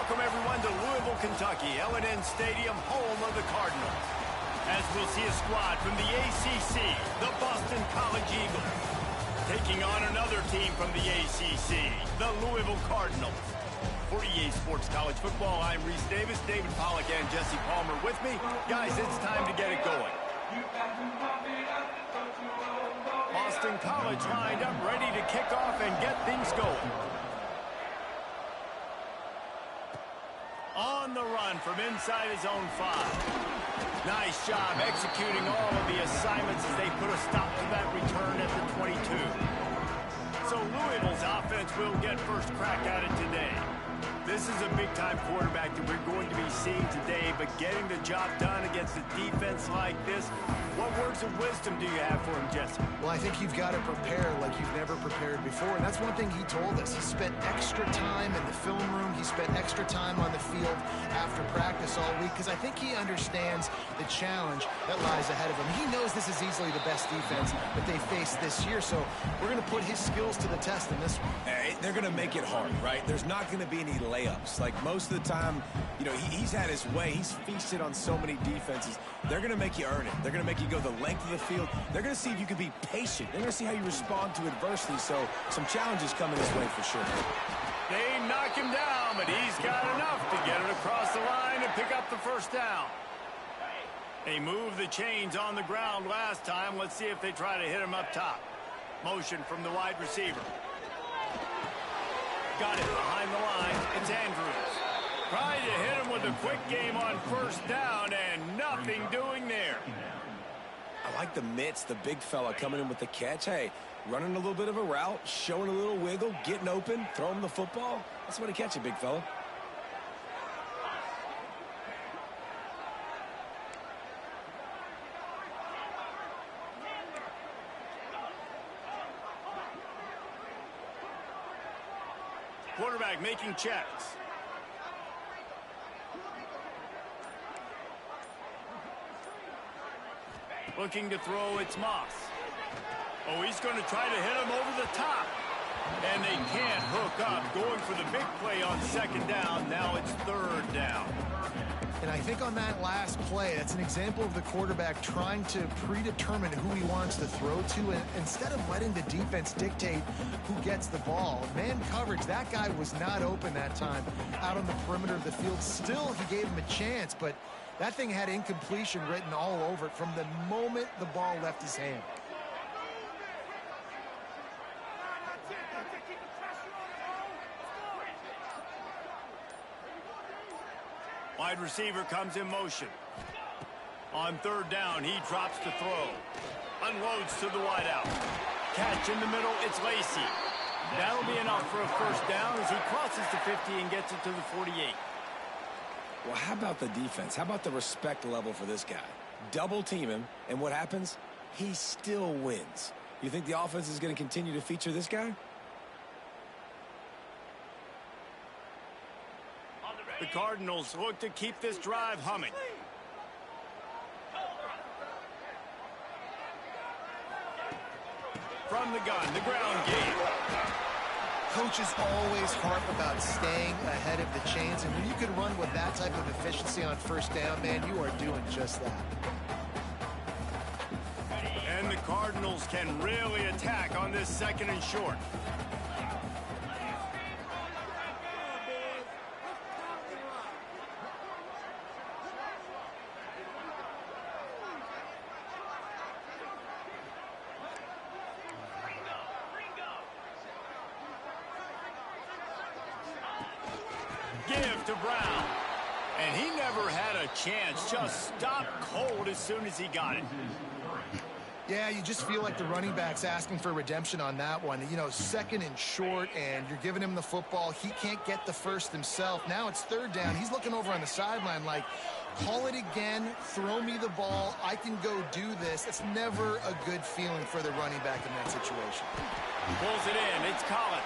welcome everyone to Louisville, Kentucky, L&N Stadium, home of the Cardinals. As we'll see a squad from the ACC, the Boston College Eagles, taking on another team from the ACC, the Louisville Cardinals. For EA Sports College Football, I'm Reese Davis, David Pollack, and Jesse Palmer with me. Guys, it's time to get it going. Boston College lined up, ready to kick off and get things going. On the run from inside his own 5. Nice job executing all of the assignments as they put a stop to that return at the 22. So Louisville's offense will get first crack at it today. This is a big-time quarterback that we're going to be seeing today, but getting the job done against a defense like this, what words of wisdom do you have for him, Jesse? Well, I think you've got to prepare like you've never prepared before, and that's one thing he told us. He spent extra time in the film room. He spent extra time on the field after practice all week, because I think he understands the challenge that lies ahead of him. He knows this is easily the best defense that they face this year, so we're going to put his skills to the test in this one. Hey, they're going to make it hard, right? There's not going to be any layups. Like most of the time, you know, he's had his way. He's feasted on so many defenses. They're going to make you earn it. They're going to make you go the length of the field. They're going to see if you can be patient. They're going to see how you respond to adversity. So some challenges coming his way for sure. They knock him down, but he's got enough to get it across the line and pick up the first down. They moved the chains on the ground last time. Let's see if they try to hit him up top. Motion from the wide receiver. Got it behind the line. It's Andrews. Trying to hit him with a quick game on first down, and nothing doing there. I like the mitts, the big fella coming in with the catch. Hey, running a little bit of a route, showing a little wiggle, getting open, throwing the football. That's what he catch it, big fella. Quarterback making checks. Looking to throw, it's Moss. Oh, he's going to try to hit him over the top. And they can't hook up. Going for the big play on second down. Now it's third down. And I think on that last play, that's an example of the quarterback trying to predetermine who he wants to throw to, and instead of letting the defense dictate who gets the ball. Man coverage, that guy was not open that time out on the perimeter of the field. Still, he gave him a chance, but that thing had incompletion written all over it from the moment the ball left his hand. Wide receiver comes in motion. On third down, he drops to throw. Unloads to the wideout. Catch in the middle, it's Lacey. That'll be enough for a first down as he crosses the 50 and gets it to the 48. Well, how about the defense? How about the respect level for this guy? Double team him, and what happens? He still wins. You think the offense is going to continue to feature this guy? The Cardinals look to keep this drive humming. From the gun, the ground game. Coaches always harp about staying ahead of the chains, and when you can run with that type of efficiency on first down, man, you are doing just that. And the Cardinals can really attack on this second and short. Give to Brown. And he never had a chance. Just stopped cold as soon as he got it. Yeah, you just feel like the running back's asking for redemption on that one. You know, second and short, and you're giving him the football. He can't get the first himself. Now it's third down. He's looking over on the sideline like, call it again, throw me the ball, I can go do this. It's never a good feeling for the running back in that situation. Pulls it in. It's Collins.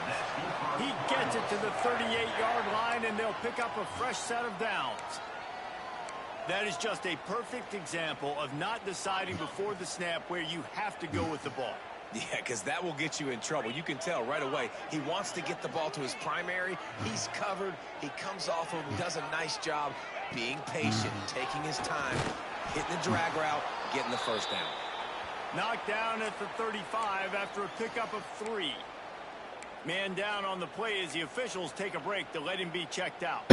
He gets it to the 38-yard line, and they'll pick up a fresh set of downs. That is just a perfect example of not deciding before the snap where you have to go with the ball. Yeah, because that will get you in trouble. You can tell right away. He wants to get the ball to his primary. He's covered. He comes off of him, does a nice job being patient, taking his time, hitting the drag route, getting the first down. Knocked down at the 35 after a pickup of 3. Man down on the play as the officials take a break to let him be checked out.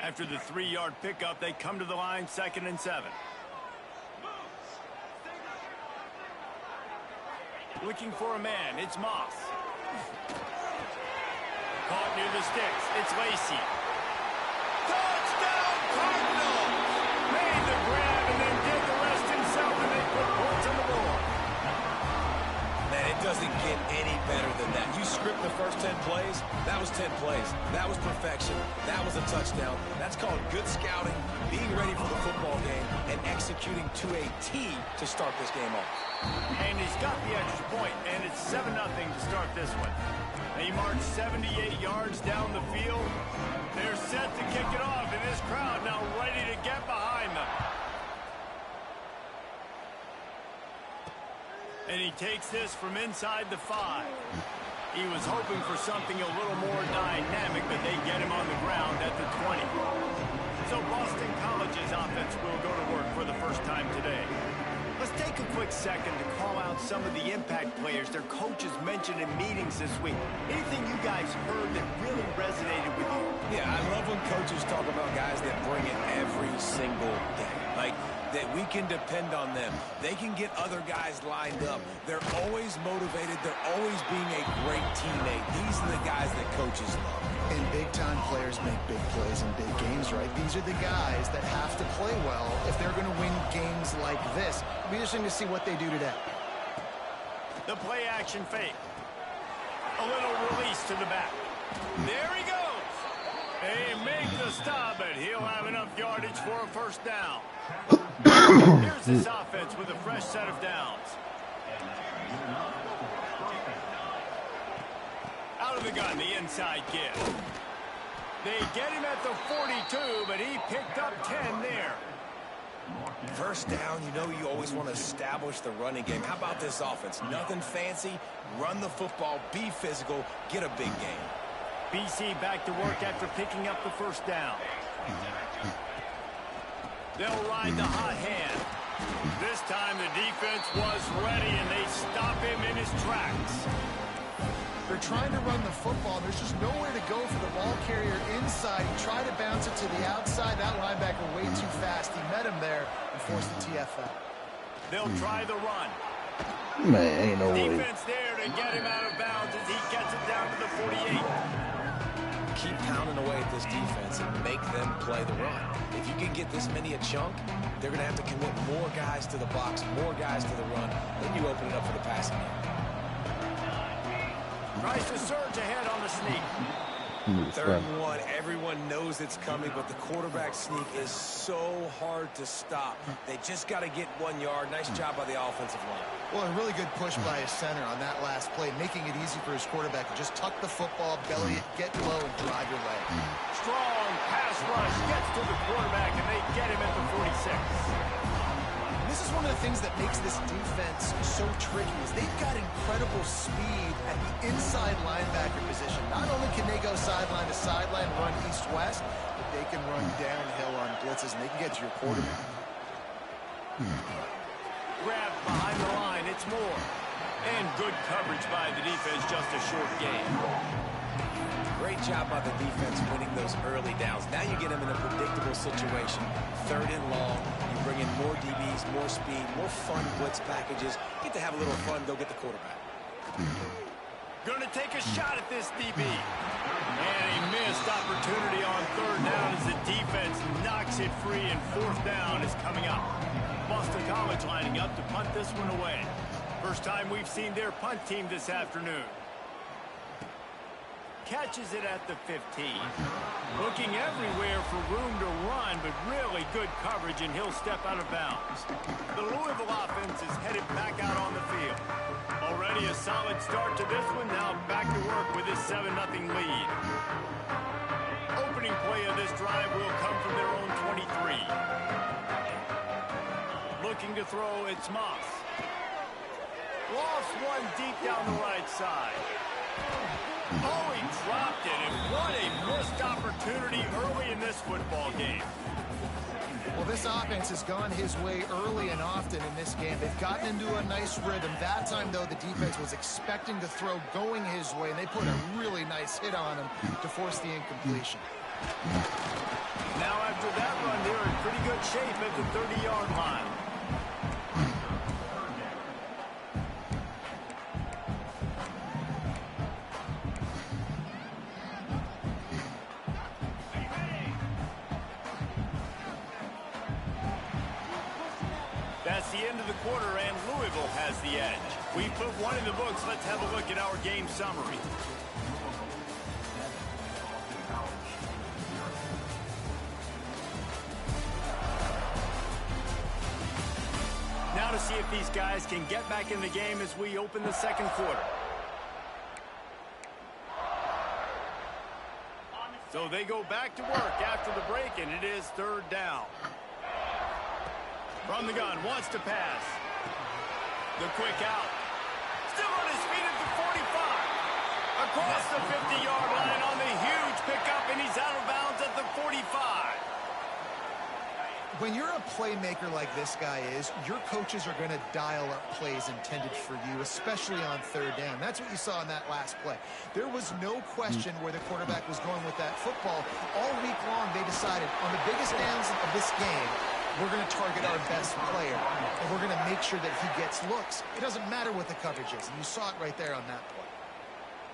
After the 3-yard pickup, they come to the line, 2nd and 7. Looking for a man, it's Moss. Caught near the sticks, it's Lacy. Touchdown Cardinals! Made the grab and then did the rest himself, and they put points on the board. Man, it doesn't get any better than that. You script the first 10 plays, that was 10 plays. That was perfection. That was a touchdown. That's called good scouting, being ready for the football game, and executing to a T to start this game off. And he's got the extra point, and it's 7-0 to start this one. They march 78 yards down the field. They're set to kick it off, and this crowd now ready to get behind them. And he takes this from inside the 5. He was hoping for something a little more dynamic, but they get him on the ground at the 20. So Boston College's offense will go to work for the first time today. Let's take a quick second to call out some of the impact players their coaches mentioned in meetings this week. Anything you guys heard that really resonated with you? Yeah, I love when coaches talk about guys that bring it every single day. Like, that we can depend on them. They can get other guys lined up. They're always motivated. They're always being a great teammate. These are the guys that coaches love. And big-time players make big plays in big games, right? These are the guys that have to play well if they're going to win games like this. It'll be interesting to see what they do today. The play-action fake. A little release to the back. There he goes. They make the stop, but he'll have enough yardage for a first down. Here's this offense with a fresh set of downs. Out of the gun, the inside give. They get him at the 42, but he picked up 10 there. First down, you know you always want to establish the running game. How about this offense? Nothing fancy. Run the football, be physical, get a big game. BC back to work after picking up the first down. They'll ride the hot hand. This time the defense was ready, and they stop him in his tracks. They're trying to run the football. There's just nowhere to go for the ball carrier inside. He tried to bounce it to the outside. That linebacker way too fast. He met him there and forced the TFL. They'll try the run. Man, ain't no way. Defense there to get him out of bounds as he gets it down to the 48. Keep pounding away at this defense and make them play the run. If you can get this many a chunk, they're going to have to commit more guys to the box, more guys to the run. Then you open it up for the passing game. Tries to surge ahead on the sneak. 3rd and 1. Everyone knows it's coming, but the quarterback sneak is so hard to stop. They just got to get 1 yard. Nice job by the offensive line. Well, a really good push by his center on that last play, making it easy for his quarterback to just tuck the football, belly it, get low, and drive your leg. Strong pass rush gets to the quarterback, and they get him at the 46. This is one of the things that makes this defense so tricky is they've got incredible speed at the inside linebacker position. Not only can they go sideline to sideline, run east-west, but they can run downhill on blitzes, and they can get to your quarterback. Grab behind the line, it's Moore. And good coverage by the defense, just a short game. Great job by the defense winning those early downs. Now you get them in a predictable situation. 3rd and long. You bring in more DBs, more speed, more fun blitz packages. Get to have a little fun, go get the quarterback. Gonna take a shot at this DB. And a missed opportunity on 3rd down as the defense knocks it free, and 4th down is coming up. Boston College lining up to punt this one away. First time we've seen their punt team this afternoon. Catches it at the 15. Looking everywhere for room to run, but really good coverage, and he'll step out of bounds. The Louisville offense is headed back out on the field. Already a solid start to this one, now back to work with his 7-0 lead. Opening play of this drive will come from their own 23. looking to throw. It's Moss. Lost one deep down the right side. Oh, he dropped it, and what a missed opportunity early in this football game. Well, this offense has gone his way early and often in this game. They've gotten into a nice rhythm. That time, though, the defense was expecting to throw going his way, and they put a really nice hit on him to force the incompletion. Now, after that run, they're in pretty good shape at the 30-yard line. That's the end of the quarter, and Louisville has the edge. We put one in the books. Let's have a look at our game summary. Now to see if these guys can get back in the game as we open the second quarter. So they go back to work after the break, and it is third down. From the gun, wants to pass. The quick out. Still on his feet at the 45. Across the 50-yard line on the huge pickup, and he's out of bounds at the 45. When you're a playmaker like this guy is, your coaches are going to dial up plays intended for you, especially on third down. That's what you saw in that last play. There was no question where the quarterback was going with that football. All week long, they decided on the biggest downs of this game, we're going to target our best player, and we're going to make sure that he gets looks. It doesn't matter what the coverage is, and you saw it right there on that play.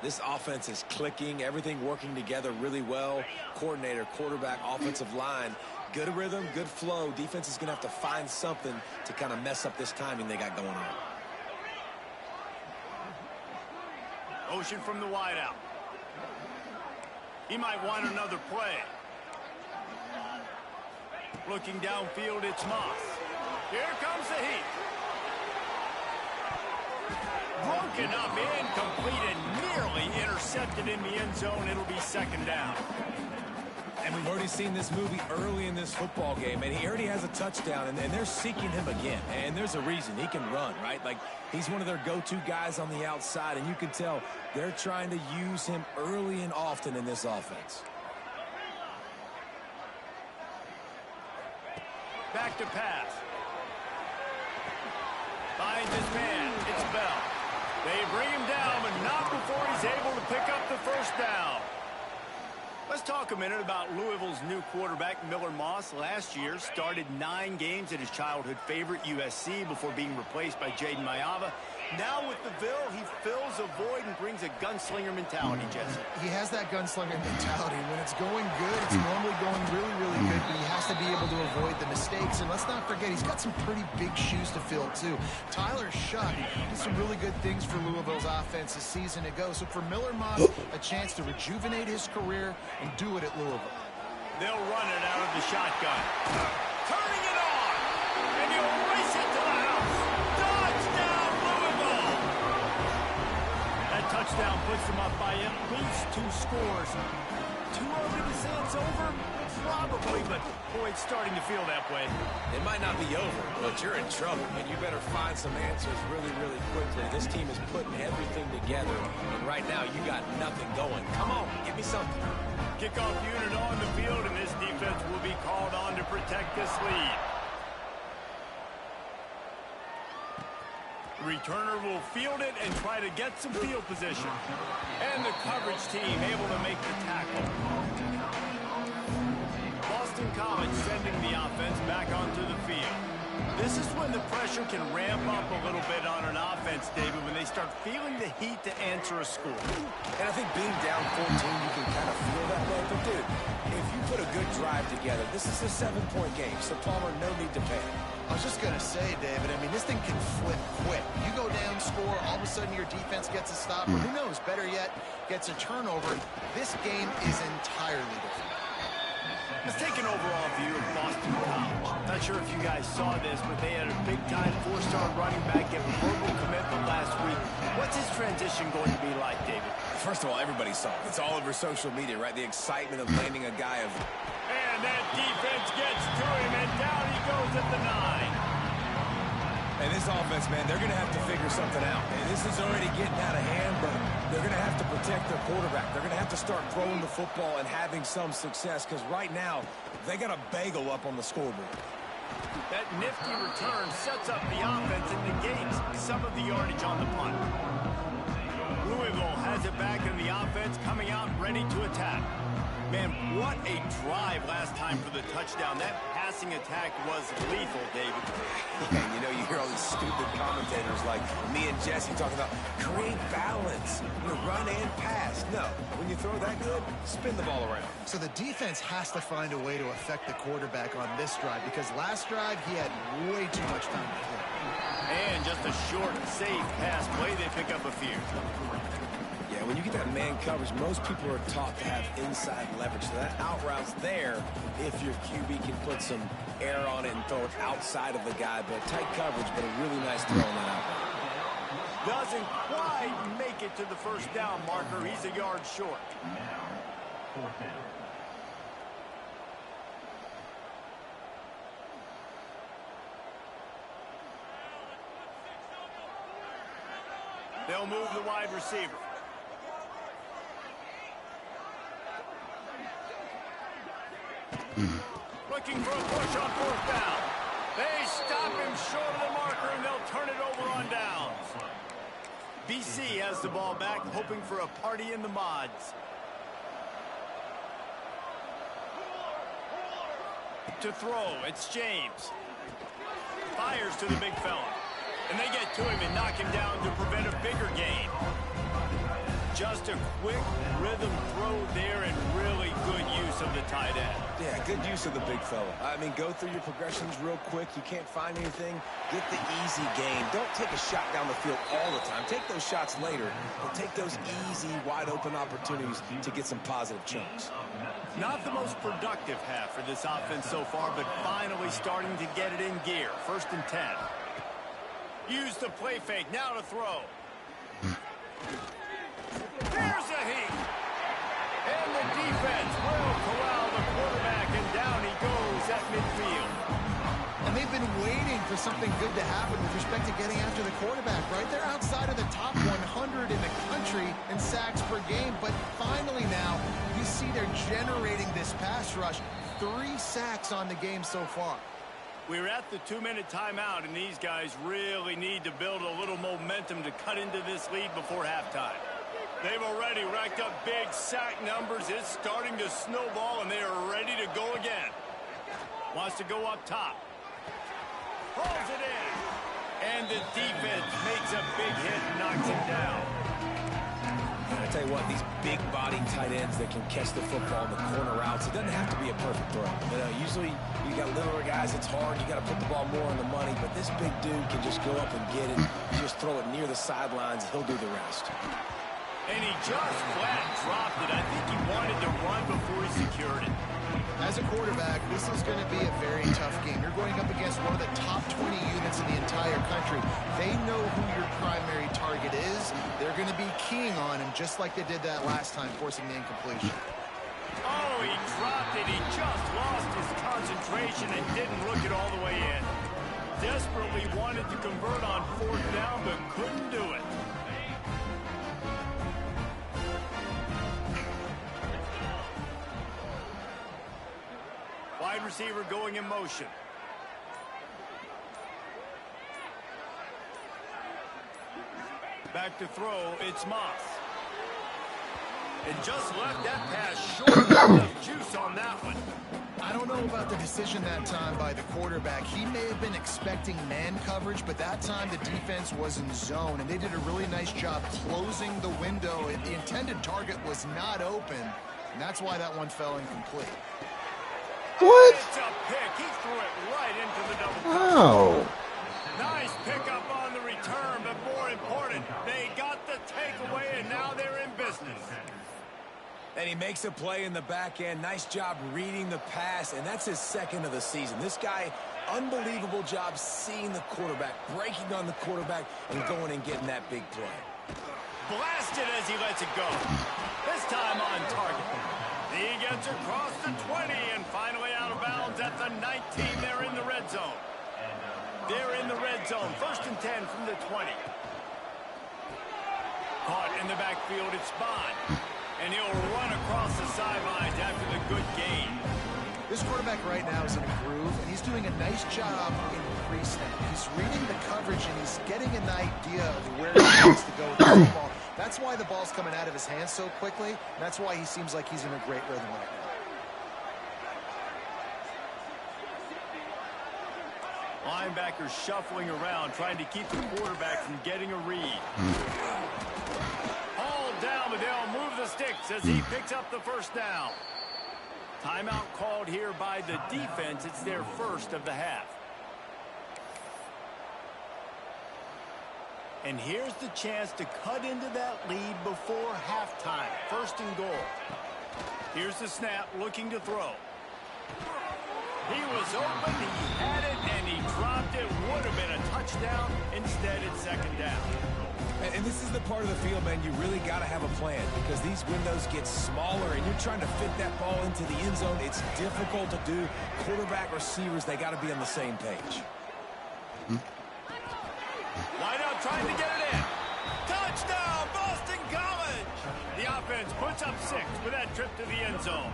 This offense is clicking, everything working together really well. Coordinator, quarterback, offensive line, good rhythm, good flow. Defense is going to have to find something to kind of mess up this timing they got going on. Motion from the wideout. He might want another play. Looking downfield, it's Moss. Here comes the heat. Broken up, incomplete, and nearly intercepted in the end zone. It'll be second down. And we've already seen this movie early in this football game, and he already has a touchdown, and they're seeking him again. And there's a reason. He can run, right? Like, he's one of their go-to guys on the outside, and you can tell they're trying to use him early and often in this offense. Back to pass. Finds his man. It's Bell. They bring him down, but not before he's able to pick up the first down. Let's talk a minute about Louisville's new quarterback, Miller Moss. Last year, started 9 games at his childhood favorite, USC, before being replaced by Jaden Mayava. Now with the Ville, he fills a void and brings a gunslinger mentality, Jesse. He has that gunslinger mentality. When it's going good, it's normally going really, really good, but he has to be able to avoid the mistakes. And let's not forget, he's got some pretty big shoes to fill, too. Tyler Shuck did some really good things for Louisville's offense a season ago. So for Miller Moss, a chance to rejuvenate his career and do it at Louisville. They'll run it out of the shotgun. Turning it on, and he'll race it to the house. Touchdown, Louisville! That touchdown puts them up by at least 2 scores. Too early to say it's over? Probably, but boy, it's starting to feel that way. It might not be over, but you're in trouble, and you better find some answers really, really quickly. This team is putting everything together, and right now you got nothing going. Come on, give me something. Kickoff unit on the field, and this defense will be called on to protect this lead. The returner will field it and try to get some field position. And the coverage team able to make the tackle. Boston College sending the offense back onto the field. This is when the pressure can ramp up a little bit on an offense, David, when they start feeling the heat to answer a score. And I think being down 14, you can kind of feel that way. But, dude, if you put a good drive together, this is a 7-point game, so Palmer, no need to panic. I was just going to say, David, I mean, this thing can flip quick. You go down, score, all of a sudden your defense gets a stop, or who knows, better yet, gets a turnover. This game is entirely different. Let's take an overall view of Boston College. Not sure if you guys saw this, but they had a big-time 4-star running back get a verbal commitment last week. What's his transition going to be like, David? First of all, everybody saw it. It's all over social media, right? The excitement of landing a guy of... And that defense gets to him, and down he goes at the 9. And this offense, man, they're going to have to figure something out. And this is already getting out of hand, but they're going to have to protect their quarterback. They're going to have to start throwing the football and having some success because right now they got a bagel up on the scoreboard. That nifty return sets up the offense and negates some of the yardage on the punt. Louisville has it back in the offense, coming out ready to attack. Man, what a drive last time for the touchdown. That passing attack was lethal, David. Yeah, you know, you hear all these stupid commentators like me and Jesse talking about create balance, run and pass. No, when you throw that good, spin the ball around. So the defense has to find a way to affect the quarterback on this drive because last drive he had way too much time to throw. And just a short, safe pass play, they pick up a few. Yeah, when you get that man coverage, most people are taught to have inside leverage. So that out route's there if your QB can put some air on it and throw it outside of the guy. But tight coverage, but a really nice throw on that out route. Doesn't quite make it to the first down marker. He's a yard short. They'll move the wide receiver. Looking for a push on fourth down. They stop him short of the marker, and they'll turn it over on downs. BC has the ball back, hoping for a party in the mods. To throw, it's James. Fires to the big fella. And they get to him and knock him down to prevent a bigger gain. Just a quick rhythm throw there and really good use of the tight end. Yeah, good use of the big fella. I mean, go through your progressions real quick. You can't find anything. Get the easy gain. Don't take a shot down the field all the time. Take those shots later, but take those easy, wide-open opportunities to get some positive chunks. Not the most productive half for this offense so far, but finally starting to get it in gear. 1st and 10. Use the play fake. Now to throw. There's a heat. And the defense will corral the quarterback, and down he goes at midfield. And they've been waiting for something good to happen with respect to getting after the quarterback, right? They're outside of the top 100 in the country in sacks per game, but finally now you see they're generating this pass rush. 3 sacks on the game so far. We're at the 2-minute timeout, and these guys really need to build a little momentum to cut into this lead before halftime. They've already racked up big sack numbers. It's starting to snowball, and they are ready to go again. Wants to go up top. Pulls it in. And the defense makes a big hit and knocks him down. I tell you what, these big-bodied tight ends that can catch the football in the corner routes, it doesn't have to be a perfect throw. You know, usually you got littler guys, it's hard. You got to put the ball more on the money, but this big dude can just go up and get it. You just throw it near the sidelines, he'll do the rest. And he just flat dropped it. I think he wanted to run before he secured it. As a quarterback, this is going to be a very tough game. You're going up against one of the top 20 units in the entire country. They know who your primary target is. They're going to be keying on him just like they did that last time, forcing the incompletion. Oh, he dropped it. He just lost his concentration and didn't look it all the way in. Desperately wanted to convert on 4th down, but couldn't do it. Wide receiver going in motion. Back to throw, it's Moss. And just left that pass short. Juice on that one. I don't know about the decision that time by the quarterback. He may have been expecting man coverage, but that time the defense was in zone, and they did a really nice job closing the window. The intended target was not open, and that's why that one fell incomplete. What? It's a pick. He threw it right into the double. Oh. Nice pickup on the return, but more important, they got the takeaway, and now they're in business. And he makes a play in the back end. Nice job reading the pass, and that's his 2nd of the season. This guy, unbelievable job seeing the quarterback, breaking on the quarterback, and going and getting that big play. Blasted as he lets it go. This time on target. He gets across the 20 and finally out of bounds at the 19. They're in the red zone. They're in the red zone. 1st and 10 from the 20. Caught in the backfield, it's Bond. And he'll run across the sidelines after the good gain. This quarterback right now is in a groove, and he's doing a nice job in pre-snap. He's reading the coverage, and he's getting an idea of where he wants to go with the football. That's why the ball's coming out of his hands so quickly, and that's why he seems like he's in a great rhythm right now. Linebackers shuffling around, trying to keep the quarterback from getting a read. Hauled down, but they'll move the sticks as he picks up the 1st down. Timeout called here by the defense. It's their 1st of the half. And here's the chance to cut into that lead before halftime. 1st and goal. Here's the snap, looking to throw. He was open, he had it, and he dropped it. Would have been a touchdown. Instead, it's 2nd down. And this is the part of the field, man, you really got to have a plan because these windows get smaller and you're trying to fit that ball into the end zone. It's difficult to do. Quarterback, receivers, they got to be on the same page. Wide out trying to get it in. Touchdown, Boston College! The offense puts up 6 with that trip to the end zone.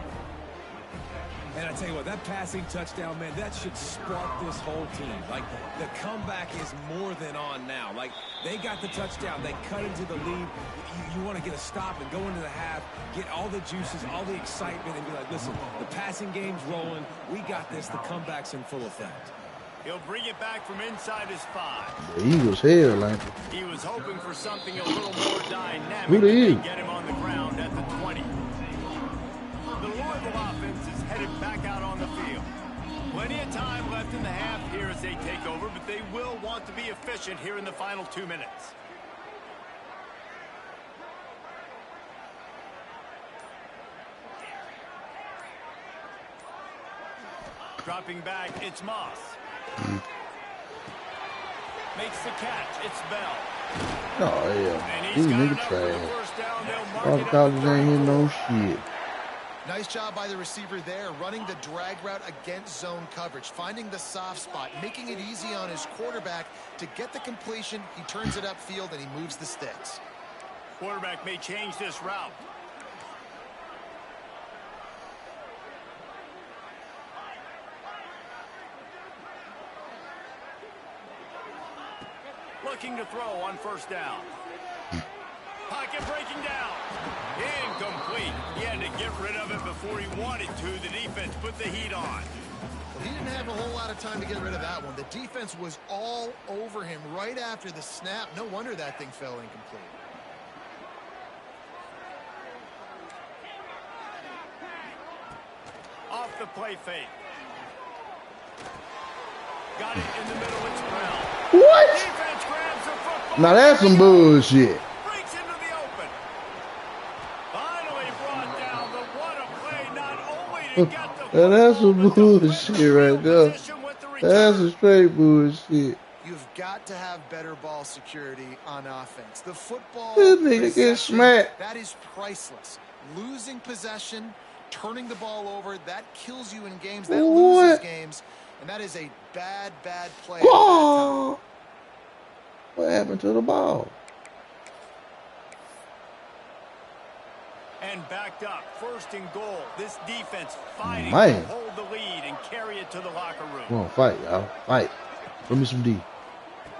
And I tell you what, that passing touchdown, man, that should spark this whole team. Like, the comeback is more than on now. Like, they got the touchdown. They cut into the lead. You want to get a stop and go into the half, get all the juices, all the excitement, and be like, listen, the passing game's rolling. We got this. The comeback's in full effect. He'll bring it back from inside his 5. The Eagles here, like. He was hoping for something a little more dynamic. Who they is? Get him on the ground at the 20. The Louisville offense is headed back out on the field. Plenty of time left in the half here as they take over, but they will want to be efficient here in the final 2 minutes. Dropping back, it's Moss. Makes the catch, it's Bell. Oh, yeah. And These he's got niggas enough for the trash. 1st down. They'll mark All it up college third ain't hitting and no 4. shit. Nice job by the receiver there, running the drag route against zone coverage, finding the soft spot, making it easy on his quarterback to get the completion. He turns it upfield, and he moves the sticks. Quarterback may change this route. Looking to throw on 1st down. Pocket breaking down. Incomplete. He had to get rid of it before he wanted to. The defense put the heat on. Well, he didn't have a whole lot of time to get rid of that one. The defense was all over him right after the snap. No wonder that thing fell incomplete. Off the play fake. Got it in the middle. It's Brown. What? Defense grabs the football. Now that's some bullshit. Breaks into the open. Finally brought down, but what a play. Not only to get the Now that's some football, but to bullshit put the right there. position with the return. That's some straight bullshit. You've got to have better ball security on offense. The football This nigga get possession, smacked. that is priceless. Losing possession, turning the ball over, that kills you in games. That loses What? games. And that is a bad, bad play. Whoa. What happened to the ball? And backed up, 1st and goal. This defense fighting Man. to hold the lead and carry it to the locker room. Come on, fight, y'all. Fight. Throw me some D.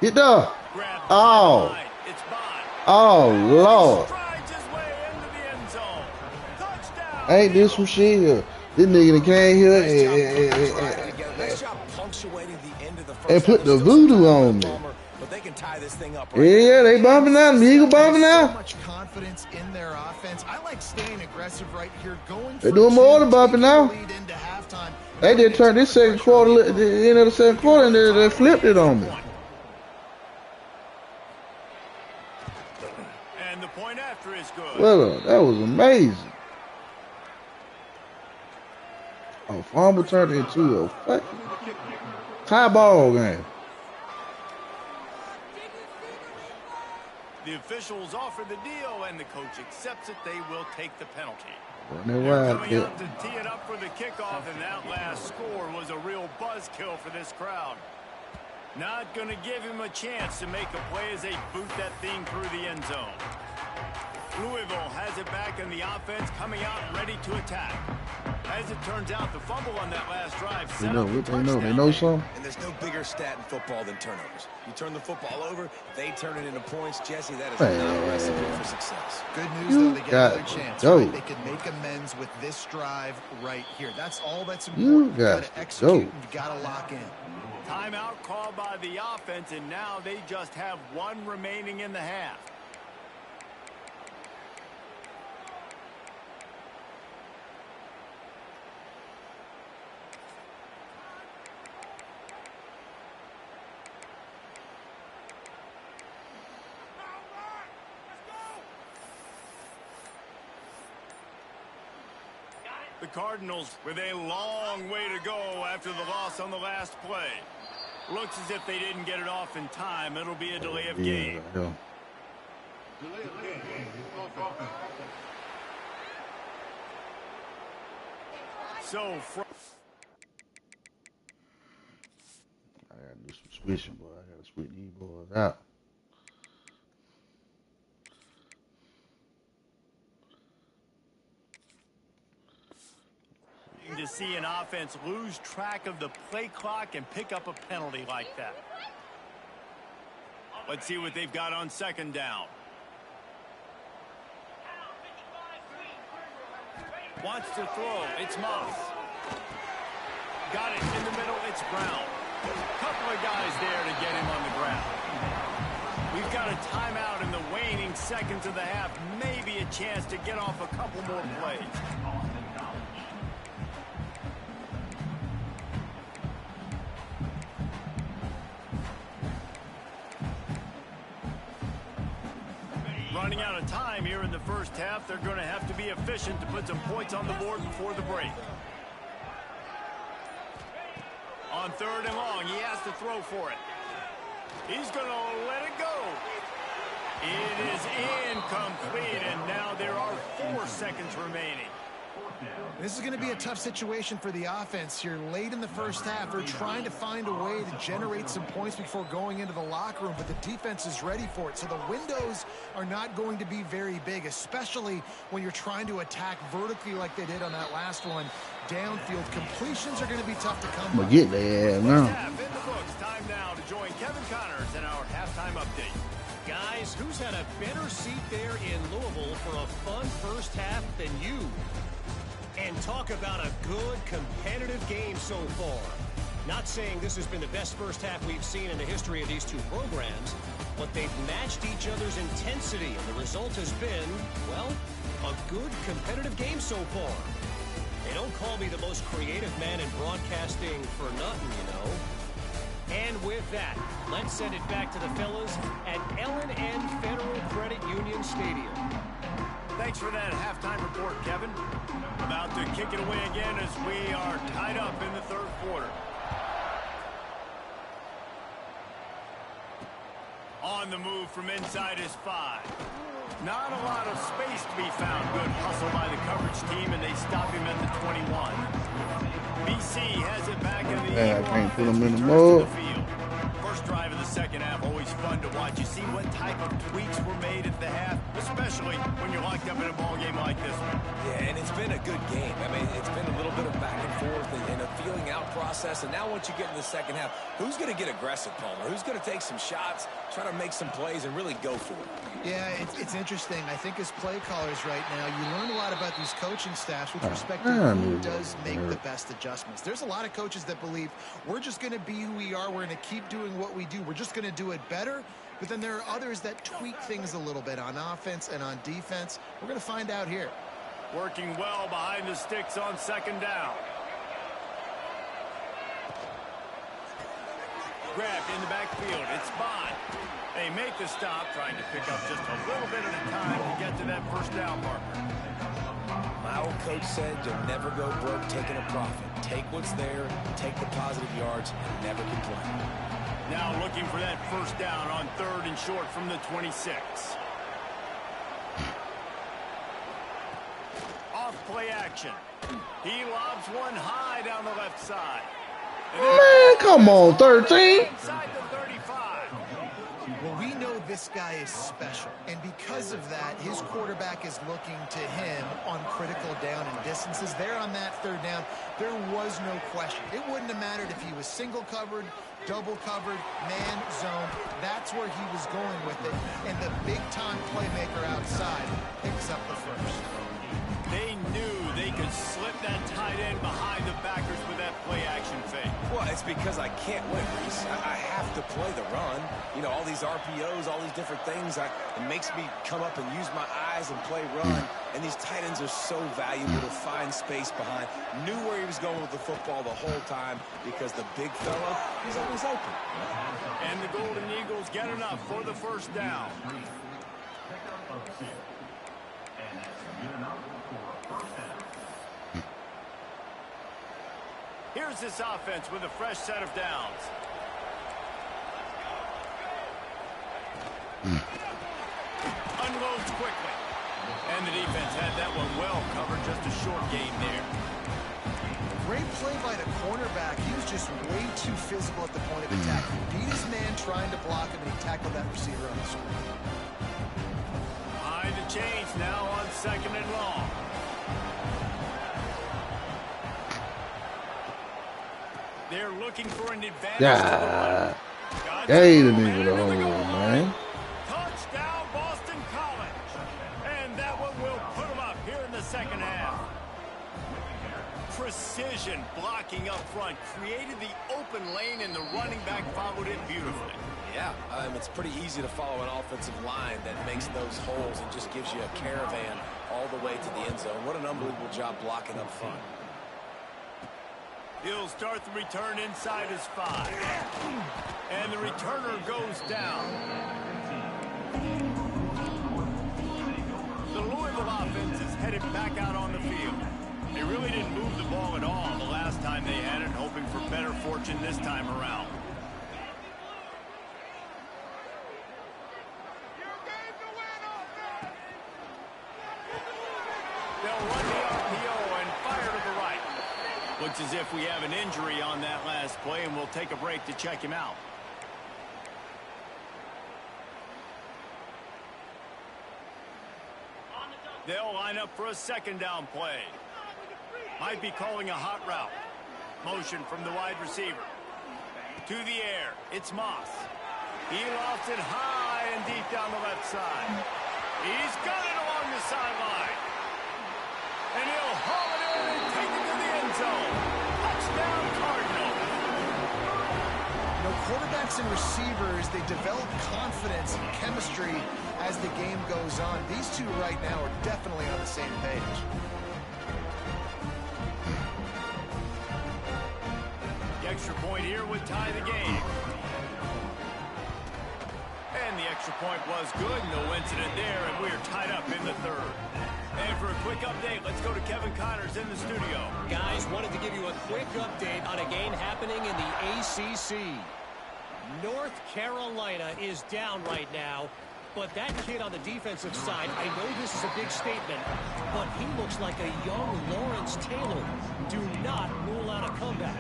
Get there. Grab Oh. line. It's Bond. Oh, Lord. Strides his way into the end zone. Touchdown. Ain't this some shit here? This nigga that came here Nice job punctuating the end of the first and put the half. voodoo on me. But they can tie this thing up Yeah, they bumping out. The Eagle bumping So out. much confidence in their offense. I like staying aggressive right here, going They for doing more than two, bumping taking now. the lead into halftime. They just turned this second quarter, the end of the second quarter, and they flipped it on me. And the point after is good. Well, that was amazing. A fumble turned into a fucking tie ball game. The officials offer the deal, and the coach accepts it. They will take the penalty. Run They're that coming wide, out to tee it up for the kickoff, and that last score was a real buzzkill for this crowd. Not going to give him a chance to make a play as they boot that thing through the end zone. Louisville has it back in the offense, coming out ready to attack. As it turns out, the fumble on that last drive set up a touchdown. They know something. And there's no bigger stat in football than turnovers. You turn the football over, they turn it into points. Jesse, that is not a recipe for success. Good news, though, they get another chance. Right? They can make amends with this drive right here. That's all that's important. You got to execute, and you got to lock in. Timeout called by the offense, and now they just have one remaining in the half. The Cardinals with a long way to go after the loss on the last play. Looks as if they didn't get it off in time. It'll be a delay of game. So, I gotta do some switching, boy. I gotta switch these boys out. To see an offense lose track of the play clock and pick up a penalty like that. Let's see what they've got on second down. Wants to throw. It's Moss. Got it in the middle. It's Brown. Couple of guys there to get him on the ground. We've got a timeout in the waning seconds of the half. Maybe a chance to get off a couple more plays. Running out of time here in the first half. They're going to have to be efficient to put some points on the board before the break. On third and long, he has to throw for it. He's going to let it go. It is incomplete, and now there are 4 seconds remaining. This is going to be a tough situation for the offense here. Late in the first half, they're trying to find a way to generate some points before going into the locker room, but the defense is ready for it. So the windows are not going to be very big, especially when you're trying to attack vertically like they did on that last one. Downfield completions are going to be tough to come by. Get there now. In the books, time now to join Kevin Connors in our halftime update. Guys, who's had a better seat there in Louisville for a fun first half than you? And talk about a good, competitive game so far. Not saying this has been the best first half we've seen in the history of these two programs, but they've matched each other's intensity, and the result has been, well, a good, competitive game so far. They don't call me the most creative man in broadcasting for nothing, you know. And with that, let's send it back to the fellas at L&N Federal Credit Union Stadium. Thanks for that halftime report, Kevin. About to kick it away again as we are tied up in the third quarter. On the move from inside his 5. Not a lot of space to be found. Good hustle by the coverage team, and they stop him at the 21. BC has it back in the I can't put him in the mud. First drive of the second half, always fun to watch. You see what type of tweaks were made at the half, especially when you're locked up in a ball game like this one. Yeah, and it's been a good game. I mean, it's been a little bit of back and forth and a feeling out process. And now once you get in the second half, who's going to get aggressive, Palmer? Who's going to take some shots, try to make some plays, and really go for it? Yeah, it's interesting. I think as play callers right now, you learn a lot about these coaching staffs with respect to who does make the best adjustments. There's a lot of coaches that believe we're just going to be who we are. We're going to keep doing what we do. We're just going to do it better. But then there are others that tweak things a little bit on offense and on defense. We're going to find out here. Working well behind the sticks on second down. Grabbed in the backfield. It's Bond. They make the stop, trying to pick up just a little bit at a time to get to that first down marker. My old coach said you'll never go broke taking a profit. Take what's there, take the positive yards, and never complain. Now looking for that first down on third and short from the 26. Off play action. He lobs one high down the left side. Man, come on, 13. Inside the this guy is special. And because of that, his quarterback is looking to him on critical down and distances. There on that third down, there was no question. It wouldn't have mattered if he was single covered, double covered, man, zone. That's where he was going with it. And the big-time playmaker outside picks up the first. They knew they could slip that tight end behind the backers with that play-action fake. Well, it's because I can't win, Reese. I have to play the run. You know, all these RPOs, all these different things. It makes me come up and use my eyes and play run. And these tight ends are so valuable to find space behind. Knew where he was going with the football the whole time because the big fella is always open. And the Golden Eagles get enough for the first down. Here's this offense with a fresh set of downs. Unloads quickly. And the defense had that one well covered, just a short gain there. Great play by the cornerback. He was just way too physical at the point of attack. He beat his man trying to block him, and he tackled that receiver on the screen. Behind the chains now on 2nd and long. They're looking for an advantage. Yeah. Hey, the nigga, the whole man. Touchdown, Boston College. And that one will put them up here in the second half. Precision blocking up front created the open lane, and the running back followed it beautifully. Yeah, it's pretty easy to follow an offensive line that makes those holes and just gives you a caravan all the way to the end zone. What an unbelievable job blocking up front. He'll start the return inside his 5. And the returner goes down. The Louisville offense is headed back out on the field. They really didn't move the ball at all the last time they had it, hoping for better fortune this time around. They'll run the RPO and fire to the right. Looks as if we have an injury on that last play, and we'll take a break to check him out. They'll line up for a 2nd down play. Might be calling a hot route. Motion from the wide receiver. To the air, it's Moss. He lofts it high and deep down the left side. He's got it along the sideline. And he'll haul it in and take it to the end zone. Touchdown, Cardinals. You know, quarterbacks and receivers, they develop confidence and chemistry as the game goes on. These two right now are definitely on the same page. The extra point here would tie the game. And the extra point was good. No incident there, and we're tied up in the 3rd. And for a quick update, let's go to Kevin Connors in the studio. Guys, wanted to give you a quick update on a game happening in the ACC. North Carolina is down right now, but that kid on the defensive side, I know this is a big statement, but he looks like a young Lawrence Taylor. Do not rule out a comeback.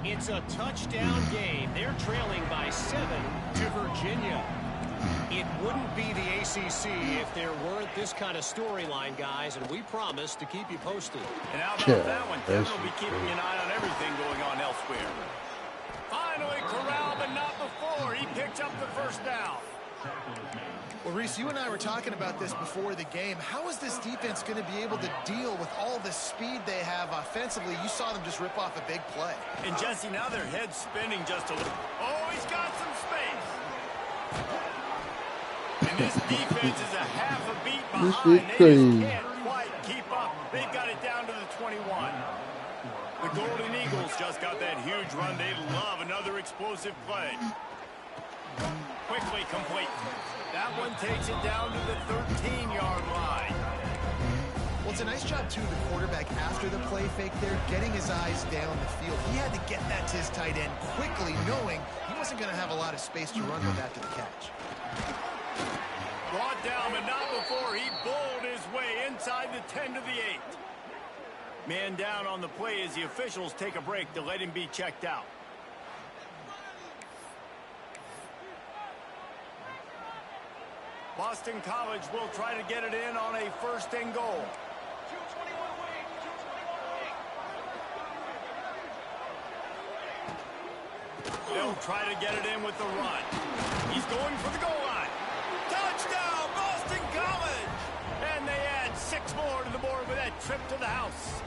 It's a touchdown game. They're trailing by 7 to Virginia. It wouldn't be the ACC if there weren't this kind of storyline, guys, and we promise to keep you posted. And how about that one? Kevin will be keeping an eye on everything going on elsewhere. Finally corralled, but not before. He picks up the first down. Well, Reese, you and I were talking about this before the game. How is this defense going to be able to deal with all the speed they have offensively? You saw them just rip off a big play. And, Jesse, now their head's spinning just a little. Oh, he's got some space. And this defense is a half a beat behind. They just can't quite keep up. They've got it down to the 21. The Golden Eagles just got that huge run. They love another explosive play. Quickly complete. That one takes it down to the 13-yard line. Well, it's a nice job, too, the quarterback after the play fake there, getting his eyes down the field. He had to get that to his tight end quickly, knowing he wasn't going to have a lot of space to run with after the catch. Brought down, but not before he bowled his way inside the 10 to the 8. Man down on the play as the officials take a break to let him be checked out. Boston College will try to get it in on a first and goal. They'll try to get it in with the run. He's going for the goal line. Touchdown, Boston College! And they add 6 more to the board with that trip to the house.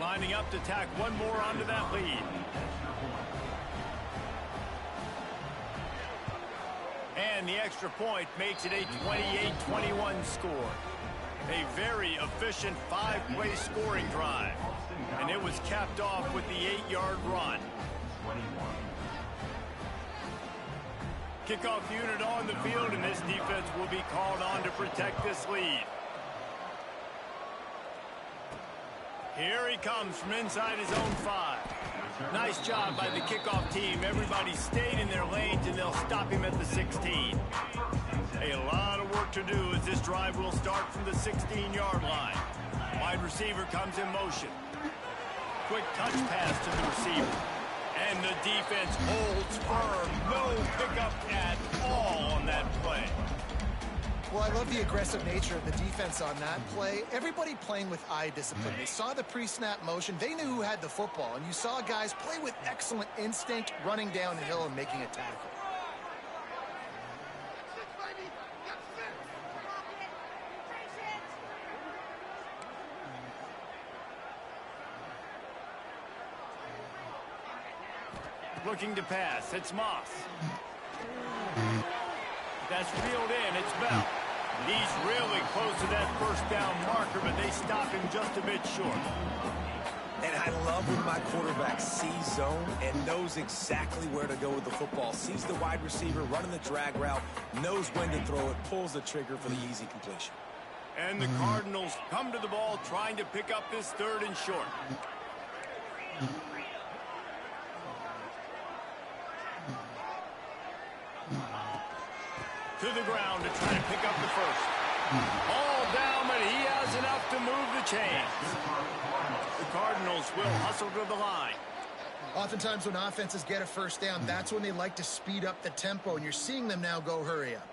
Lining up to tack one more onto that lead. And the extra point makes it a 28-21 score. A very efficient 5-play scoring drive. And it was capped off with the 8-yard run. Kickoff unit on the field, and this defense will be called on to protect this lead. Here he comes from inside his own 5. Nice job by the kickoff team. Everybody stayed in their lanes, and they'll stop him at the 16. A lot of work to do as this drive will start from the 16-yard line. Wide receiver comes in motion. Quick touch pass to the receiver. And the defense holds firm. No pickup at all on that play. Well, I love the aggressive nature of the defense on that play. Everybody playing with eye discipline. They saw the pre-snap motion. They knew who had the football. And you saw guys play with excellent instinct, running down the hill and making a tackle. Looking to pass. It's Moss. That's reeled in. It's Bell. He's really close to that first down marker, but they stop him just a bit short. And I love when my quarterback sees zone and knows exactly where to go with the football. Sees the wide receiver running the drag route, knows when to throw it, pulls the trigger for the easy completion. And the Cardinals come to the ball trying to pick up this 3rd and short. To the ground to try to pick up the first. Ball down, but he has enough to move the chains. The Cardinals will hustle to the line. Oftentimes when offenses get a first down, that's when they like to speed up the tempo, and you're seeing them now go hurry up.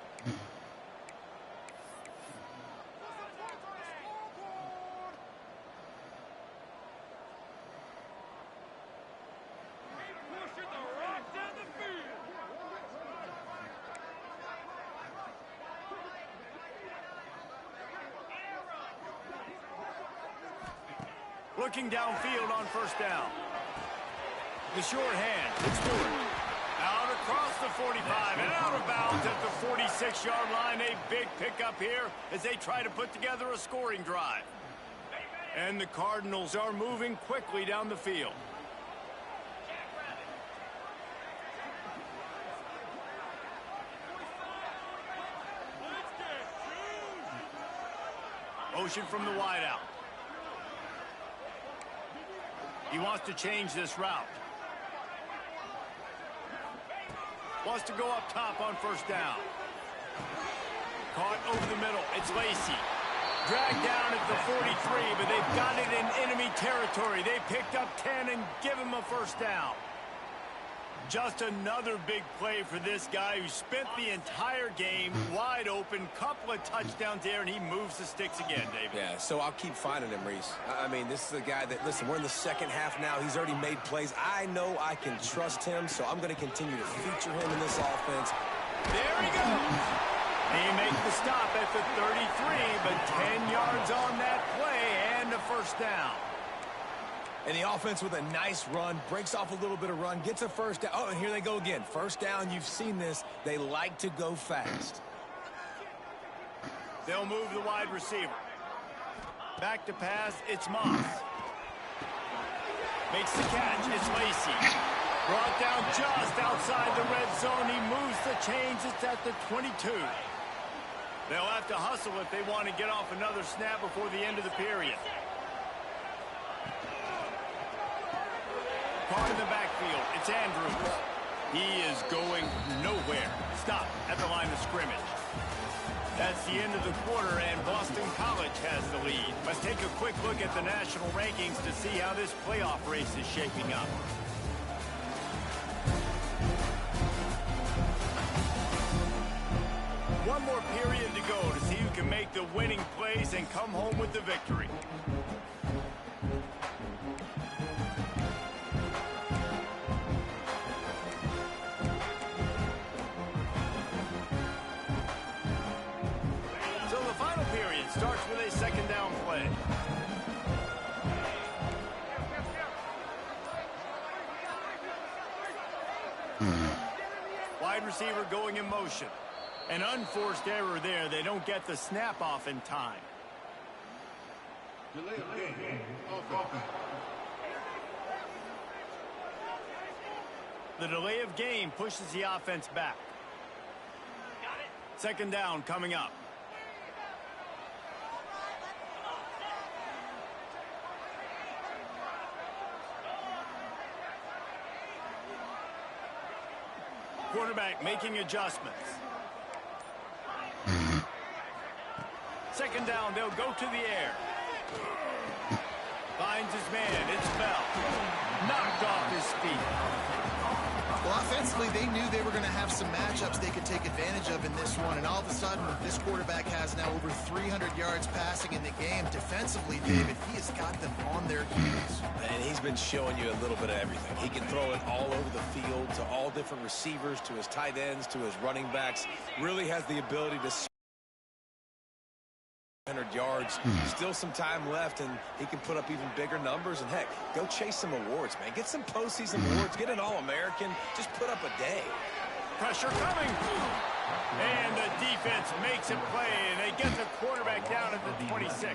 Looking downfield on first down. The short hand. It's Stewart. Out across the 45 and out of bounds at the 46-yard line. A big pickup here as they try to put together a scoring drive. And the Cardinals are moving quickly down the field. Motion from the wideout. He wants to change this route. Wants to go up top on first down. Caught over the middle. It's Lacy. Dragged down at the 43, but they've got it in enemy territory. They picked up 10 and give him a first down. Just another big play for this guy who spent the entire game wide open. Couple of touchdowns there, and he moves the sticks again, David. Yeah, so I'll keep finding him, Reese. I mean, this is the guy that, listen, we're in the second half now. He's already made plays. I know I can trust him, so I'm going to continue to feature him in this offense. There he goes. He makes the stop at the 33, but 10 yards on that play and a first down. And the offense with a nice run, breaks off a little bit of run, gets a first down. Oh, and here they go again. First down, you've seen this. They like to go fast. They'll move the wide receiver. Back to pass, it's Moss. Makes the catch, it's Lacy. Brought down just outside the red zone. He moves the chains, it's at the 22. They'll have to hustle if they want to get off another snap before the end of the period. Caught in the backfield. It's Andrews. He is going nowhere. Stop at the line of scrimmage. That's the end of the quarter, and Boston College has the lead. Let's take a quick look at the national rankings to see how this playoff race is shaping up. one more period to go to see who can make the winning plays and come home with the victory. So the final period starts with a second down play. Wide receiver going in motion. An unforced error there. They don't get the snap off in time. The delay of game pushes the offense back. Second down coming up. Quarterback making adjustments. Second down, they'll go to the air. Finds his man, it's Bell. Knocked off his feet. Well, offensively, they knew they were going to have some matchups they could take advantage of in this one, and all of a sudden, this quarterback has now over 300 yards passing in the game. Defensively, David, he has got them on their heels. And he's been showing you a little bit of everything. He can throw it all over the field to all different receivers, to his tight ends, to his running backs. Really has the ability to 100 yards, still some time left, and he can put up even bigger numbers. And heck, go chase some awards, man. Get some postseason awards. Get an All-American. Just put up a day. Pressure coming. And the defense makes a play, and they get the quarterback down at the 26.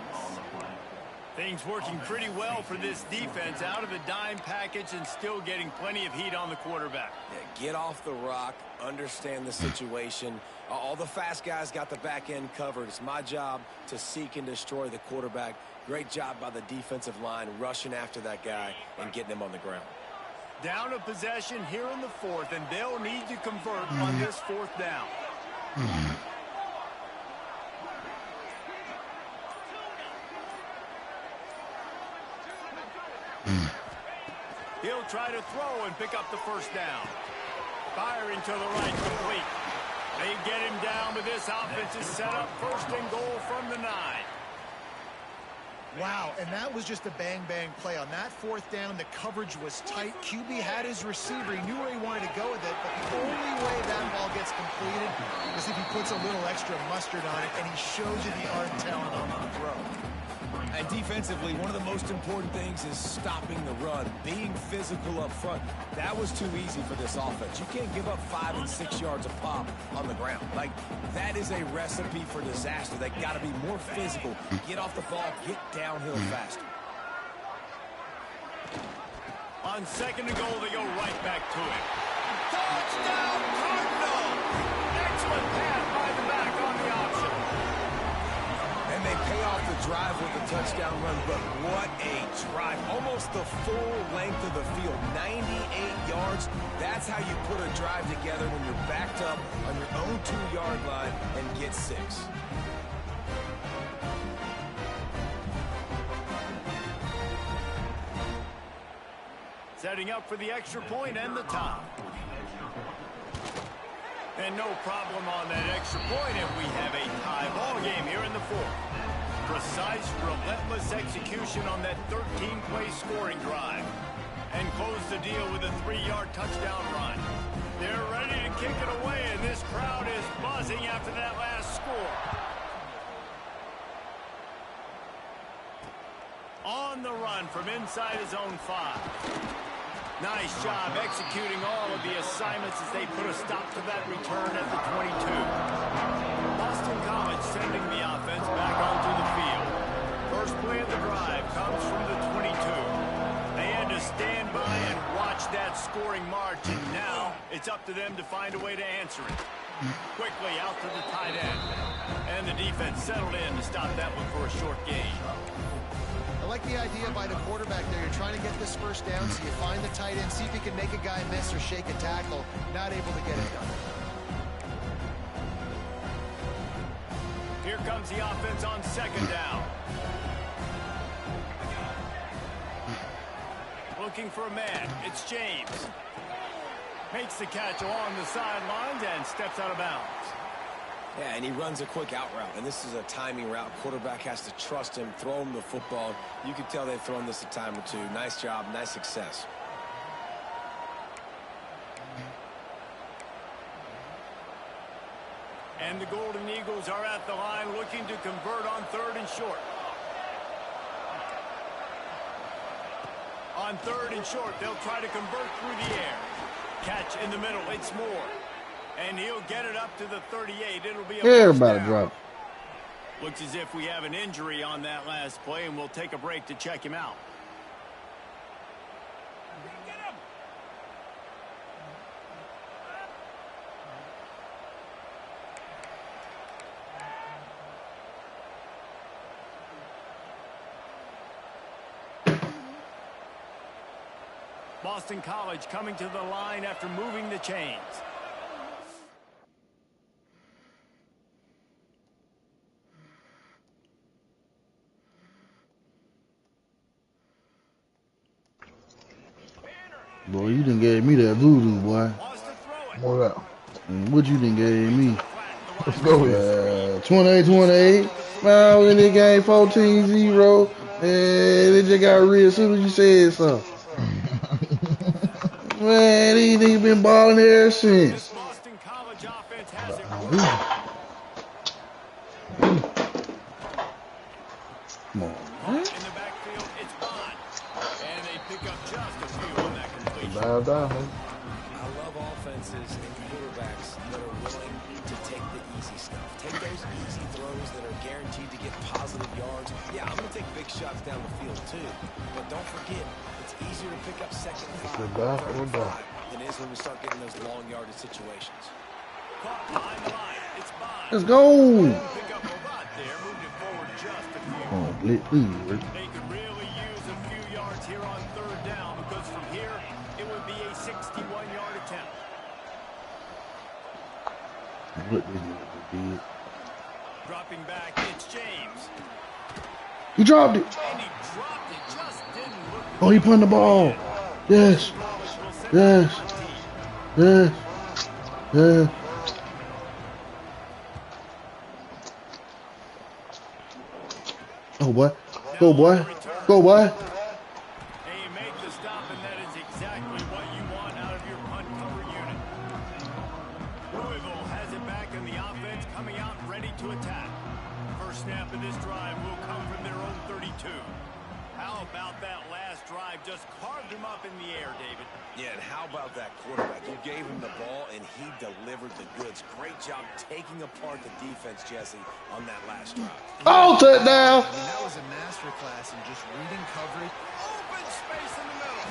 Things working pretty well for this defense, out of the dime package and still getting plenty of heat on the quarterback. Yeah, get off the rock, understand the situation. All the fast guys got the back end covered. It's my job to seek and destroy the quarterback. Great job by the defensive line rushing after that guy and getting him on the ground. Down a possession here in the fourth, and they'll need to convert on this fourth down. He'll try to throw and pick up the first down. Firing to the right, complete. They get him down, but this offense is set up first and goal from the 9. Wow, and that was just a bang-bang play. On that fourth down, the coverage was tight. QB had his receiver. He knew where he wanted to go with it, but the only way that ball gets completed is if he puts a little extra mustard on it, and he shows you the art and talent on the throw. And defensively, one of the most important things is stopping the run, being physical up front. That was too easy for this offense. You can't give up 5 and 6 yards a pop on the ground. Like, that is a recipe for disaster. They got to be more physical, get off the ball, get downhill faster. On second and goal, they go right back to it. Touchdown, Cardinals! Excellent pass by the back on the option. And they pay off the drive with a touchdown run, but what a drive. Almost the full length of the field, 98 yards. That's how you put a drive together when you're backed up on your own 2-yard line and get 6. Setting up for the extra point and the tie. And no problem on that extra point, and we have a tie ball game here in the fourth. Precise, relentless execution on that 13-play scoring drive. And close the deal with a 3-yard touchdown run. They're ready to kick it away, and this crowd is buzzing after that last score. On the run from inside his own 5. Nice job executing all of the assignments as they put a stop to that return at the 22. Boston College sending the offense back onto the field. First play of the drive comes from the 22. They had to stand by and watch that scoring march, and now it's up to them to find a way to answer it. Quickly out to the tight end. And the defense settled in to stop that one for a short gain. I like the idea by the quarterback there. You're trying to get this first down, so you find the tight end, see if he can make a guy miss or shake a tackle. Not able to get it done. Here comes the offense on second down. Looking for a man. It's James. Makes the catch along the sidelines and steps out of bounds. Yeah, and he runs a quick out route, and this is a timing route. Quarterback has to trust him, throw him the football. You can tell they've thrown this a time or two. Nice job, nice success. And the Golden Eagles are at the line looking to convert on 3rd and short. On 3rd and short, they'll try to convert through the air. Catch in the middle, it's Moore. And he'll get it up to the 38. It'll be a everybody drop. Looks as if we have an injury on that last play, and we'll take a break to check him out. Boston College coming to the line after moving the chains. Boy, you done gave me that voodoo, boy. What up? What you done gave me? Let's go here. 28-28. Man, I was in this game 14-0. And it just got real as soon as you said so. Man, these niggas been balling ever since. Boston College offense has it. Come on. In the backfield, it's on. And they pick up just a few on that completion. Bow down, man. I love offenses and quarterbacks that are willing to take the easy stuff. Take those easy throws that are guaranteed to get positive yards. Yeah, I'm going to take big shots down the field too. But don't forget, it's easier to pick up second and 5, third and 5 than it is when we start getting those long yardage situations. Caught behind the line. It's Bond. Let's go. Pick up a lot there. Moved it forward just a few. Oh, lit. They could really use a few yards here on 3rd down because from here, it would be a 61-yard attempt. What this nigga did. Dropping back, it's James. He dropped it. And he dropped it. Just didn't look. Oh, he punted the ball. Yes. Yes. Yes. Yes. Oh, boy. Go, boy. Go, boy. And you make the stop, and that is exactly what you want out of your punt cover unit. Louisville has it back, and the offense coming out ready to attack. First snap of this drive will come from their own 32. How about that last drive? Just carved him up in the air, David. Yeah, and how about that quarterback? You gave him the ball, and he delivered the goods. Great job taking apart the defense, Jesse, on that last drive. Oh, touchdown. I mean, that was a masterclass in just reading coverage. Open space in the middle.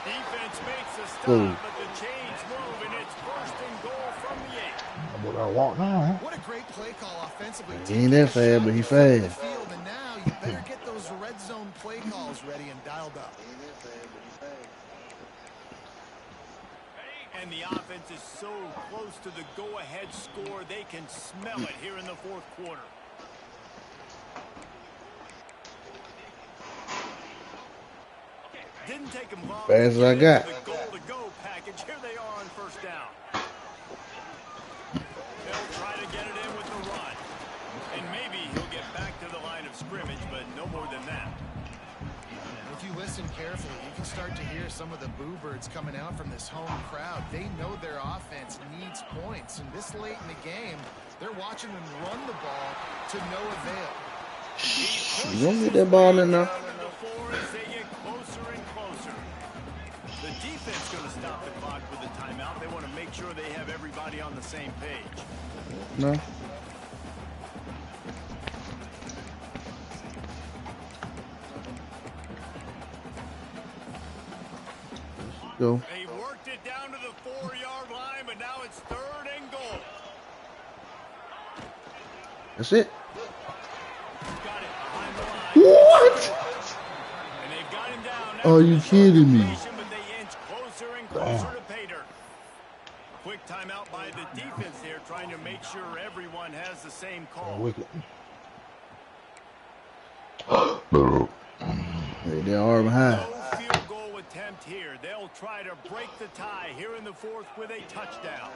Defense makes the stop, Whoa. but the chains move, and it's 1st and goal from the 8. That's what I want now. What a great play call offensively. He ain't that fast, but he fast. Field, and now you better get those red zone play calls ready and dialed up. And the offense is so close to the go-ahead score, they can smell it here in the 4th quarter. Didn't take them long. Fast as I got. The goal-to-go package. Here they are on 1st down. They'll try to get it in with the run. And maybe he'll get back to the line of scrimmage, but no more than that. If you listen carefully, you can start to hear some of the boo birds coming out from this home crowd. They know their offense needs points, and this late in the game, they're watching them run the ball to no avail. You don't get that ball in there. They get closer and closer. The defense going to stop the clock with a timeout. They want to make sure they have everybody on the same page. No. Go. They worked it down to the 4-yard line, but now it's 3rd and goal. That's it. Got it behind the line. What? And they've got him down. Are you kidding me? But they inch closer and closer to pay dirt. Quick timeout by the defense here, trying to make sure everyone has the same call. Wicked. They're already behind. No field goal attempt here. They'll try to break the tie here in the 4th with a touchdown.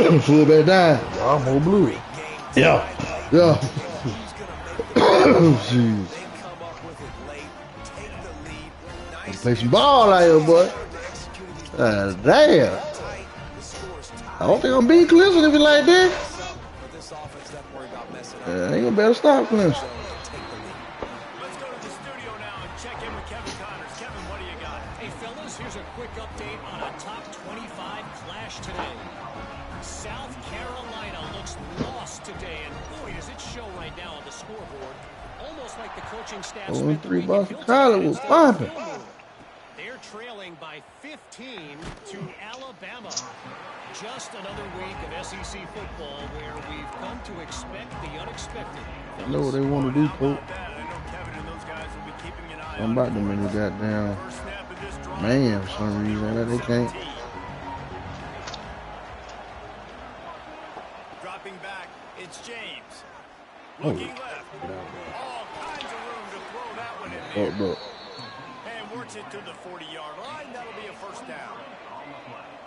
Fullback down. Y'all more blue. Yeah. Yeah. Jeez. Play some ball out here, boy. Damn. I don't think I'm being Clemson if it's like that. Ain't gonna better stop Clemson. Let's go to the studio now and check in with Kevin Connors. Kevin, what do you got? Hey, fellas, here's a quick update on a top 25 clash today. South Carolina looks lost today, and boy, does it show right now on the scoreboard. Almost like the coaching staff spent the 3 week Boston in College was popping. They're trailing by 15 to Alabama. Just another week of SEC football where we've come to expect the unexpected. I know what they want to do, Coach. I know Kevin and those guys will be keeping an eye I'm on about them in the goddamn man for some reason. They can't. Dropping back, it's James. Oh. Looking left. All kinds of room to throw that one in Fucked there. up. And works it to the 40-yard line. That'll be a first down.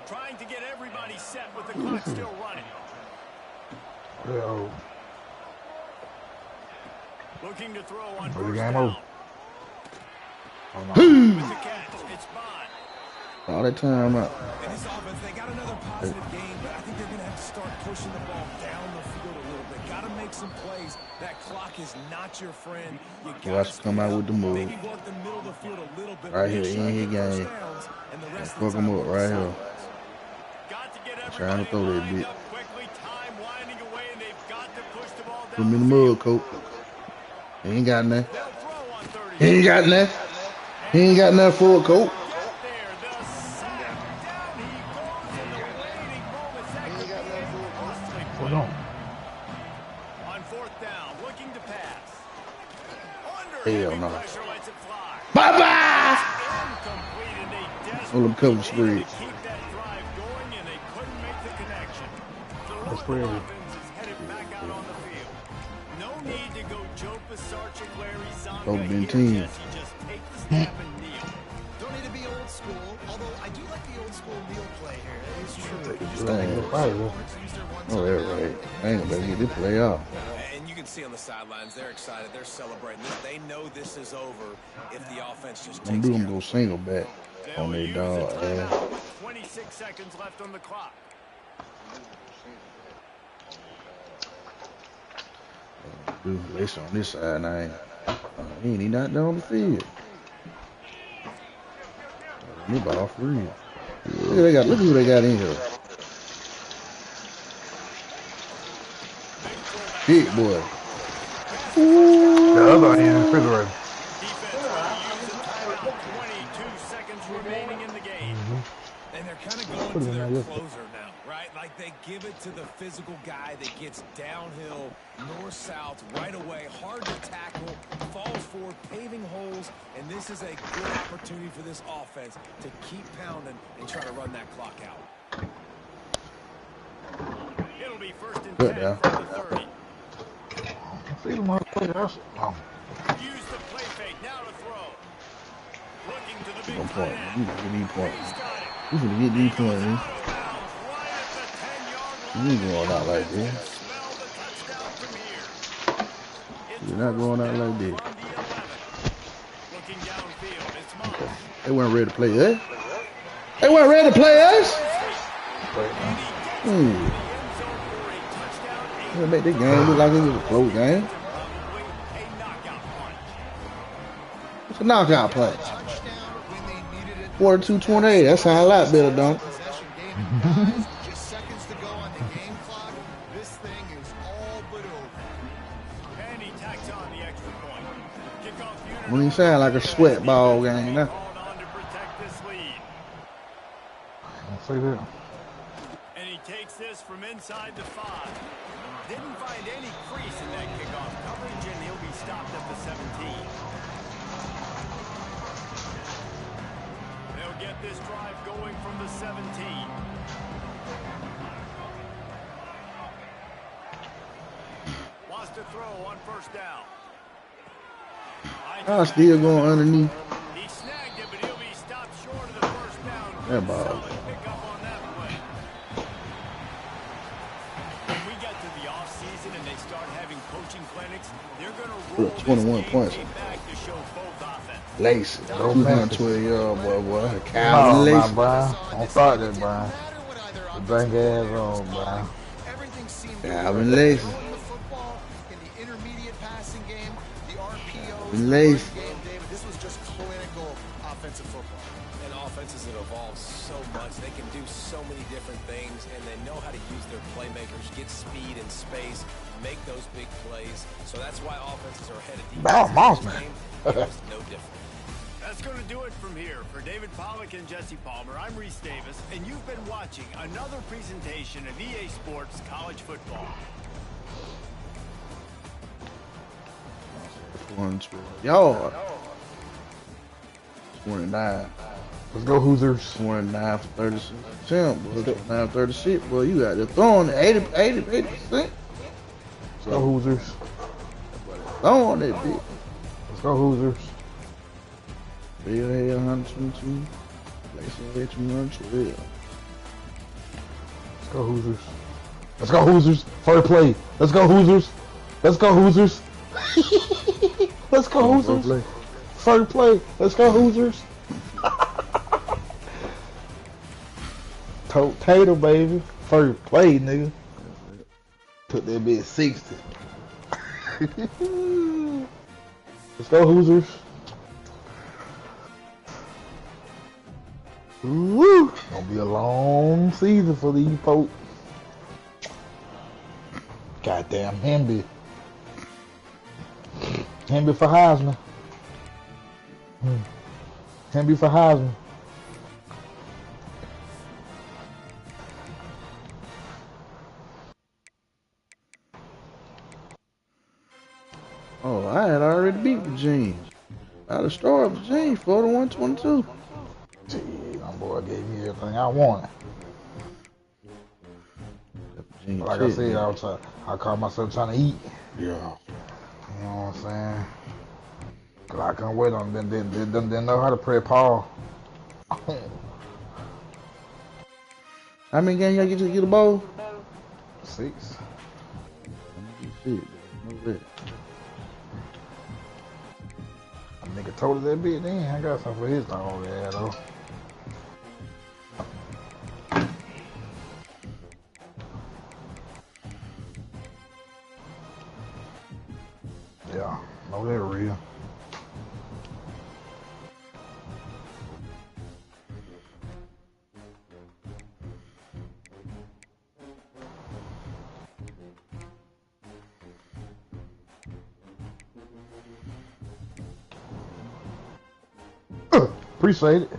Trying to get everybody set with the clock still running. Yo, Looking to throw on Pretty first game down. over. With the catch, it's Bond. All that time out. In this offense, they got another positive game, but I think they're going to have to start pushing the ball down the field a little bit. Got to make some plays. That clock is not your friend. You got Watch come out with the move. maybe work the middle of the field a little bit. Right here, Make sure in you his get first game. downs, and the rest of Fuck the him time up on right the here. Got to get Trying to throw that everybody bit. lined up quickly. Time winding away, and they've got to push the ball Put down him in the the field. mud, Coach. He ain't got nothing. They'll throw on 30. He ain't got nothing. He ain't got nothing for it, Coach. Get there, the sack. Down he goes in the waiting moments. That could be hold on. on fourth down, looking to pass. Under Hell heavy no. pressure, lets it fly. Bye-bye. Incomplete, and they On them cover desperately spread. needed to keep that drive going, and they couldn't make the connection. The That's Louisville crazy. offense is headed back out on the field. No need to go Joe Pisarcik, Larry Zonga Open here, team. Jesse. Just take the snap and kneel. Don't need to be old school, although I do like the old school kneel play here. It is true. Oh, they're right. I ain't gonna better get this play off. And you can see on the sidelines, they're excited. They're celebrating this. They know this is over if the offense just I'm takes gonna care go of it. single back They'll on their use dog. a timeout with 26 seconds left on the clock. Dude, Lace on this side, and he ain't even out there on the field. New ball for real. Look who they got in here. Big boy. The other end, refrigerator. Defense will use a timeout. 22 seconds remaining in the game. And they're kind of going Put to it in their there, closer now, right? Like they give it to the physical guy that gets downhill, north-south, right away, hard to tackle, falls forward, paving holes, and this is a good opportunity for this offense to keep pounding and try to run that clock out. It'll be first and Good 10 now. from the 30. See the motherfucker. Oh, Use the play fake now to throw. Looking to the big No tight point. end. You gonna get these points. He's got it. You gonna get these points, man. Out of bounds, right at the 10-yard You line. ain't going out like this. Smell the touchdown from here. It's You're not going out first like down this. from the 11. Looking downfield, it's Moss. They weren't ready to play us. They weren't ready to play us. They make this game look like it was a close game. Probably a knockout punch. It's a knockout play. Touchdown when they needed it. 42-28. That sounds a lot better, don't it? Possession game, and guys, just seconds to go on the game clock. This thing is all but over. And he tacks on the extra point. Kickoff unit. When you sound like a sweat ball game, now. Called on to protect this lead. I'll say that. And he takes this from inside the 5. Didn't find any crease in that kickoff coverage, and he'll be stopped at the 17. They'll get this drive going from the 17. Wants to throw on first down. I still going underneath. He snagged it, but he'll be stopped short of the first down. That ball. Solid pickup on that play. They're going to Put roll up this 21 game points. tape back to show both offense. Lacy, Go 212 boy. Calvin No, Lacy. Brian. Don't start that, Brian. The drink ass on, Brian. Everything seemed to Calvin work. Lacy. Throwing the football in the intermediate passing game, the RPOs, Calvin the Lacy. run game, David. This was just clinical offensive football. And offenses that evolve so much, they can do so many different things, and they know how to use their playmakers, get speed and space, make those big plays. So that's why offenses are ahead of Bow, mouse, defense. man. It was no different. That's going to do it from here. For David Pollack and Jesse Palmer, I'm Reese Davis, and you've been watching another presentation of EA Sports College Football. 112 yard. 29. Let's go Hoosiers. 29 for 36. Boy, 29 for 36. Boy, you got there throwing 80%. Let's go Hoosiers. Throwing that bitch. Let's go Hoosiers. Bill Hill 122. Lacy 212. Let's go Hoosiers. Let's go Hoosiers. First play. Let's go Hoosiers. Let's go Hoosiers. Let's go Hoosiers. First play. Let's go Hoosiers. Tater, baby. First play, nigga. Took that bitch 60. Let's go Hoosiers. Woo! Gonna be a long season for these folks. Goddamn Hemby. Hemby for Heisman. Hemby for Heisman. Oh, I had already beat Virginia. I had started Virginia 41-22. Gee, my boy gave me everything I wanted. Virginia Like I Tech, said, man. I caught myself trying to eat. Yeah. You know what I'm saying? Cause I couldn't wait on them. Didn't know how to play Paul. How many games y'all get a bowl? 6. Shit, no bet. A nigga told us that bitch then. I got something for his dog there though. Yeah, no, they're real. Appreciate it.